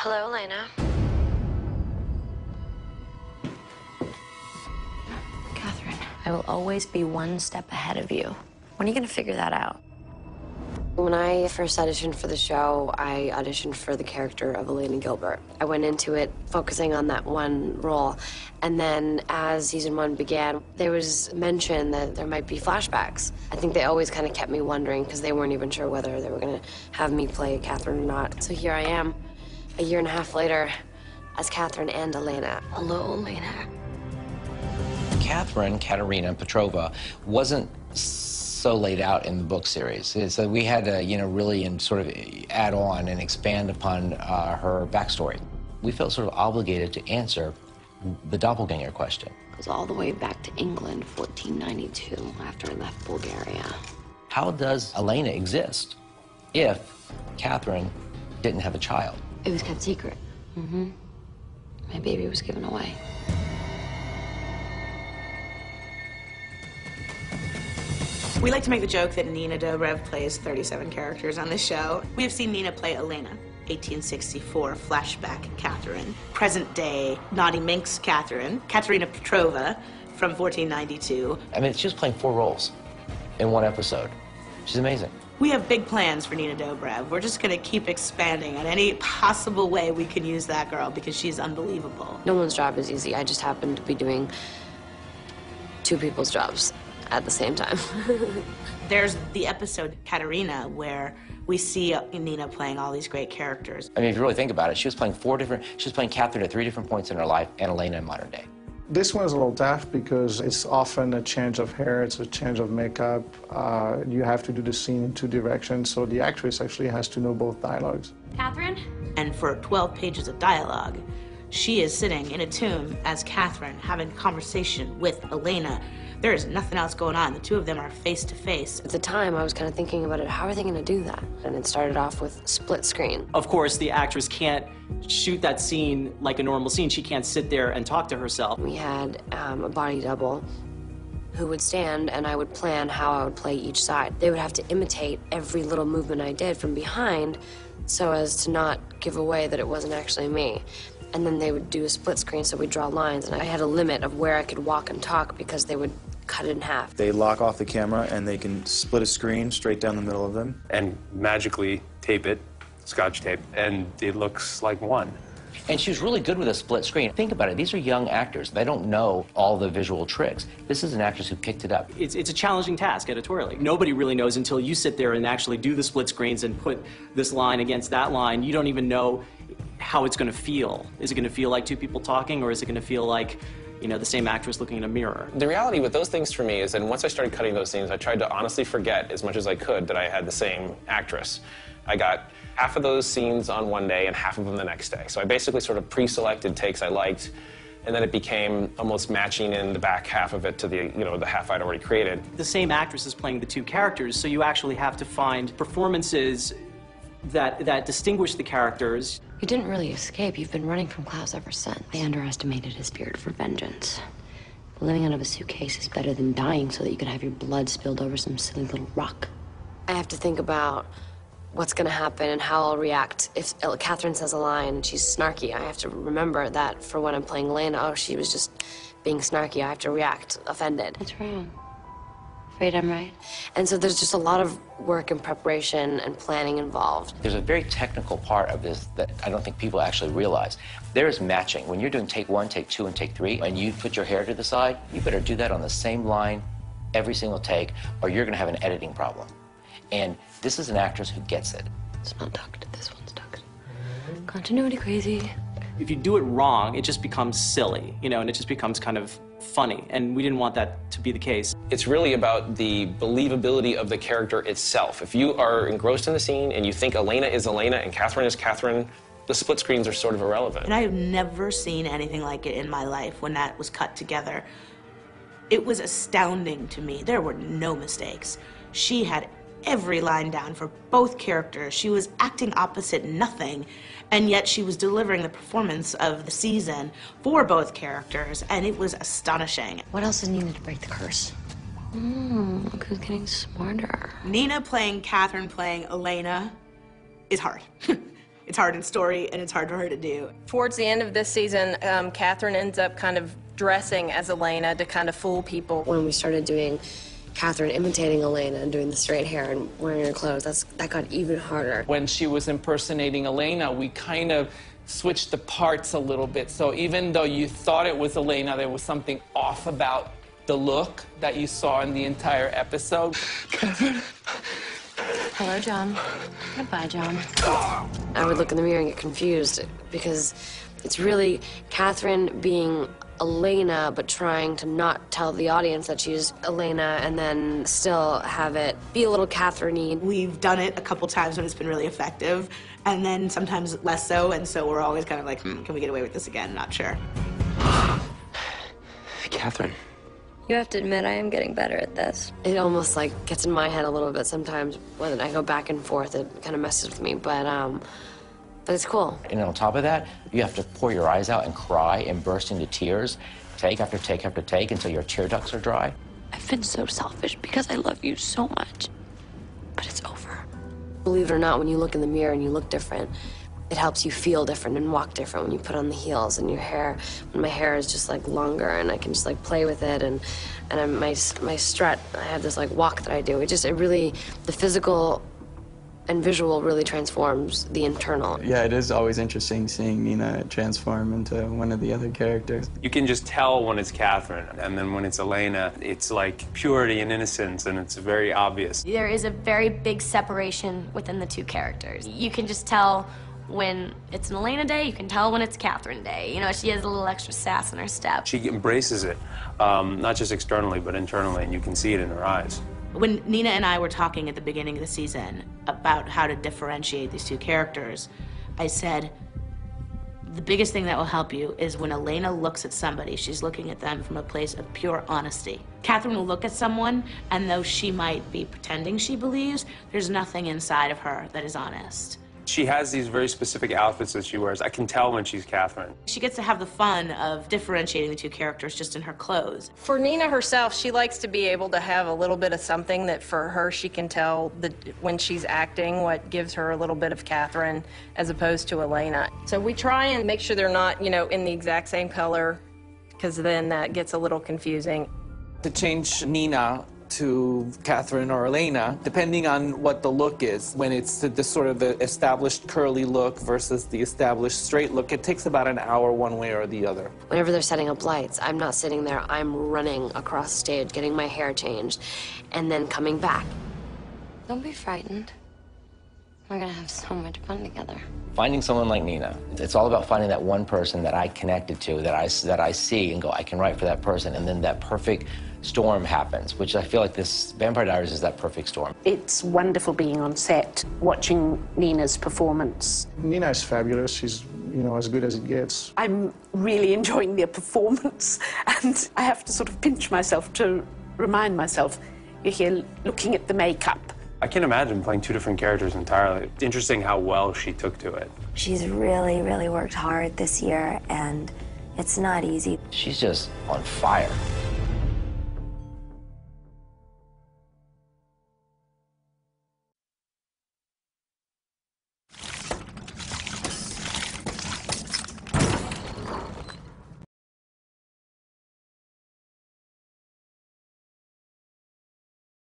Hello, Elena. Katherine, I will always be one step ahead of you. When are you going to figure that out? When I first auditioned for the show, I auditioned for the character of Elena Gilbert. I went into it focusing on that one role. And then as season 1 began, there was mention that there might be flashbacks. I think they always kind of kept me wondering because they weren't even sure whether they were going to have me play Katherine or not. So here I am, a year and a half later, as Katherine and Elena. Hello, Elena. Katherine, Katerina, Petrova wasn't so laid out in the book series. So we had to, really sort of add on and expand upon her backstory. We felt sort of obligated to answer the doppelganger question. It goes all the way back to England, 1492, after I left Bulgaria. How does Elena exist if Katherine didn't have a child? It was kept secret. My baby was given away. We like to make the joke that Nina Dobrev plays 37 characters on this show. We have seen Nina play Elena, 1864 flashback Katherine, present day Naughty Minx Katherine, Katerina Petrova from 1492. I mean, she's playing 4 roles in one episode. She's amazing. We have big plans for Nina Dobrev. We're just going to keep expanding on any possible way we can use that girl because she's unbelievable. No one's job is easy. I just happen to be doing 2 people's jobs at the same time. There's the episode Katerina where we see Nina playing all these great characters. I mean, if you really think about it, she was playing Katherine at 3 different points in her life and Elena in modern day. This one is a little tough because it's often a change of hair, it's a change of makeup. You have to do the scene in 2 directions, so the actress actually has to know both dialogues. Katherine? And for 12 pages of dialogue, she is sitting in a tomb as Katherine having a conversation with Elena. There is nothing else going on. The 2 of them are face to face. At the time, I was kind of thinking about it, how are they going to do that? And it started off with split screen. Of course, the actress can't shoot that scene like a normal scene. She can't sit there and talk to herself. We had a body double who would stand, and I would plan how I would play each side. They would have to imitate every little movement I did from behind so as to not give away that it wasn't actually me. And then they would do a split screen, so we'd draw lines, and I had a limit of where I could walk and talk because they would cut it in half. They lock off the camera and they can split a screen straight down the middle of them. And magically tape it, Scotch tape, and it looks like one. And she was really good with a split screen. Think about it, these are young actors. They don't know all the visual tricks. This is an actress who picked it up. It's a challenging task editorially. Nobody really knows until you sit there and actually do the split screens and put this line against that line. You don't even know how it's going to feel. Is it going to feel like 2 people talking, or is it going to feel like, the same actress looking in a mirror? The reality with those things for me is that once I started cutting those scenes, I tried to honestly forget as much as I could that I had the same actress. I got half of those scenes on one day and half of them the next day. So I basically sort of pre-selected takes I liked, and then it became almost matching in the back half of it to the, the half I'd already created. The same actress is playing the 2 characters, so you actually have to find performances that distinguish the characters. You didn't really escape. You've been running from Klaus ever since. They underestimated his spirit for vengeance. Living out of a suitcase is better than dying so that you could have your blood spilled over some silly little rock. I have to think about what's going to happen and how I'll react. If Katherine says a line and she's snarky, I have to remember that for when I'm playing Elena, she was just being snarky. I have to react offended. What's wrong? Afraid I'm right? And so there's just a lot of work and preparation and planning involved. There's a very technical part of this that I don't think people actually realize. There is matching. When you're doing take 1, take 2, and take 3, and you put your hair to the side, you better do that on the same line every single take, or you're going to have an editing problem. And this is an actress who gets it. It's not tucked. This one's tucked. Continuity crazy. If you do it wrong, it just becomes silly, and it just becomes kind of funny, and we didn't want that to be the case. It's really about the believability of the character itself. If you are engrossed in the scene and you think Elena is Elena and Katherine is Katherine, the split screens are sort of irrelevant. And I have never seen anything like it in my life when that was cut together. It was astounding to me. There were no mistakes. She had every line down for both characters. She was acting opposite nothing, and yet she was delivering the performance of the season for both characters, and it was astonishing. What else is needed to break the curse? Look who's getting smarter. Nina playing Katherine playing Elena is hard. It's hard in story, and it's hard for her to do. Towards the end of this season, Katherine ends up kind of dressing as Elena to kind of fool people. When we started doing Katherine imitating Elena and doing the straight hair and wearing her clothes, that got even harder. When she was impersonating Elena, we kind of switched the parts a little bit. So even though you thought it was Elena, there was something off about the look that you saw in the entire episode. Katherine. Hello, John. Goodbye, John. I would look in the mirror and get confused because it's really Katherine being Elena, but trying to not tell the audience that she's Elena and then still have it be a little Katherine-y. We've done it a couple times when it's been really effective, and then sometimes less so, and so we're always kind of like, can we get away with this again? Not sure. Katherine. You have to admit, I am getting better at this. It almost like gets in my head a little bit sometimes. When I go back and forth, it kind of messes with me, but it's cool. And on top of that, you have to pour your eyes out and cry and burst into tears, take after take after take until your tear ducts are dry. I've been so selfish because I love you so much, but it's over. Believe it or not, when you look in the mirror and you look different, it helps you feel different and walk different when you put on the heels and your hair. When my hair is just like longer and I can just like play with it and my strut, I have this like walk that I do. It really, the physical and visual really transforms the internal. Yeah, it is always interesting seeing Nina transform into one of the other characters. You can just tell when it's Katherine, and then when it's Elena, it's like purity and innocence, and it's very obvious. There is a very big separation within the two characters. You can just tell when it's an Elena day, you can tell when it's Katherine day. You know, she has a little extra sass in her step. She embraces it, not just externally, but internally, and you can see it in her eyes. When Nina and I were talking at the beginning of the season about how to differentiate these two characters, I said, the biggest thing that will help you is when Elena looks at somebody, she's looking at them from a place of pure honesty. Katherine will look at someone, and though she might be pretending she believes, there's nothing inside of her that is honest. She has these very specific outfits that she wears. I can tell when she's Katherine. She gets to have the fun of differentiating the two characters just in her clothes. For Nina herself, she likes to be able to have a little bit of something that for her she can tell when she's acting what gives her a little bit of Katherine as opposed to Elena. So we try and make sure they're not, you know, in the exact same color, because then that gets a little confusing. To change Nina to Katherine or Elena, depending on what the look is. When it's the sort of the established curly look versus the established straight look, it takes about an hour one way or the other. Whenever they're setting up lights, I'm not sitting there, I'm running across stage, getting my hair changed, and then coming back. Don't be frightened. We're gonna have so much fun together. Finding someone like Nina, it's all about finding that one person that I connected to, that I see and go, I can write for that person, and then that perfect storm happens, which I feel like this Vampire Diaries is that perfect storm. It's wonderful being on set, watching Nina's performance. Nina is fabulous. She's, you know, as good as it gets. I'm really enjoying their performance, and I have to sort of pinch myself to remind myself, you're here looking at the makeup. I can imagine playing two different characters entirely. It's interesting how well she took to it. She's really, really worked hard this year, and it's not easy. She's just on fire.